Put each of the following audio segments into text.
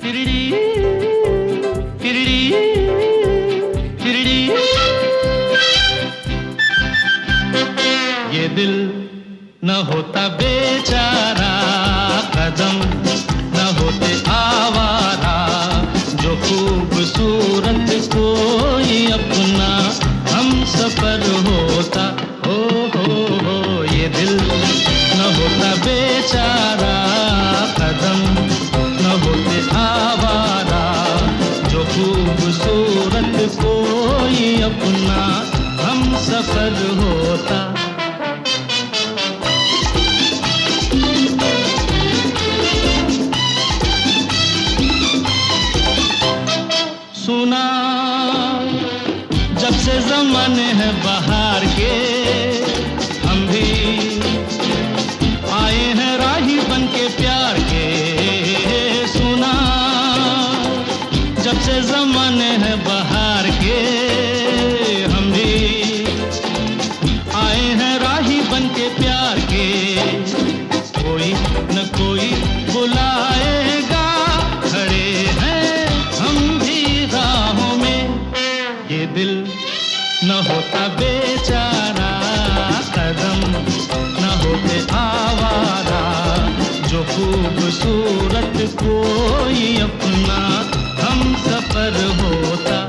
तिरड़ी तिरड़ी तिरड़ी। ये दिल न होता बेचारा, कदम न होते आवारा, जो खूबसूरत कोई अपना हम सफर होता। हो ये दिल न होता बेचारा, कदम न होते आवारा, जो खूबसूरत कोई अपना हम सफर होता। सुना जब से ज़माने हैं बाहर के, हम भी आए हैं राही बन के प्यार के। सुना जब से ज़माने हैं बाहर के, हम भी आए हैं राही बन के प्यार के। कोई न कोई बुलाएगा, खड़े हैं हम भी राहों में। ये दिल न होता बेचारा, कदम न होते आवारा, जो खूबसूरत कोई अपना हम सफर होता।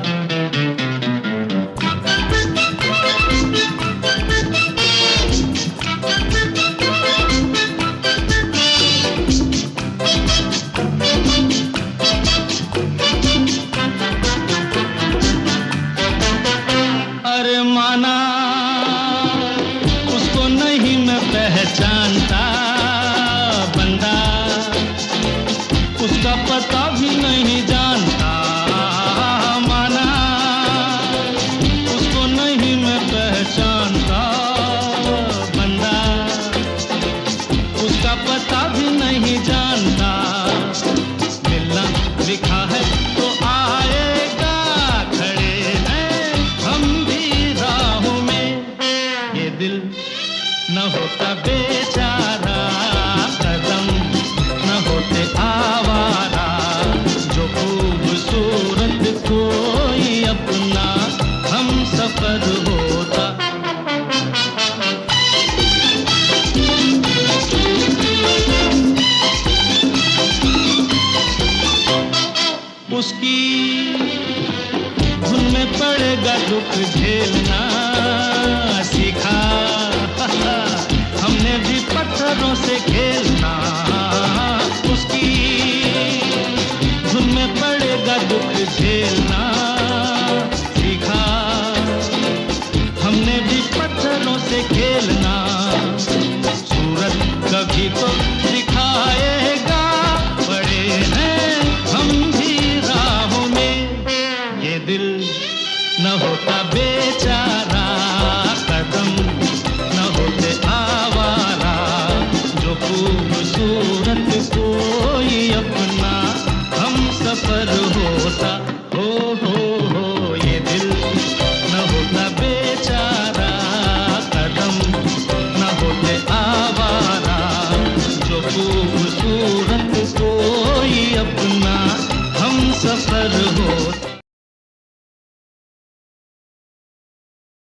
अरे माना उसको नहीं मैं पहचानता, बंदा उसका पता भी नहीं जानता। माना उसको नहीं मैं पहचानता, बंदा उसका पता भी नहीं जानता। मिलना लिखा है तो आएगा, खड़े हैं हम भी राहों में। ये दिल न होता बेचारा, कदम न होते आवारा, जो खूबसूरत कोई अपना हम सफर होता। उसकी धुन में पड़ेगा दुख झेलना सीखा, हमने भी पत्थरों से खेलना। उसकी धुन में पड़ेगा दुख झेलना सीखा, हमने भी पत्थरों से खेलना। सूरत कभी तो दिखाएगा, बड़े हैं हम भी राहों में। ये दिल न होता बेचारा, कदम न होते आवारा, जो खूबसूरत कोई अपना हम सफर होता। हो ये दिल न होता बेचारा, कदम न होते आवारा, जो खूबसूरत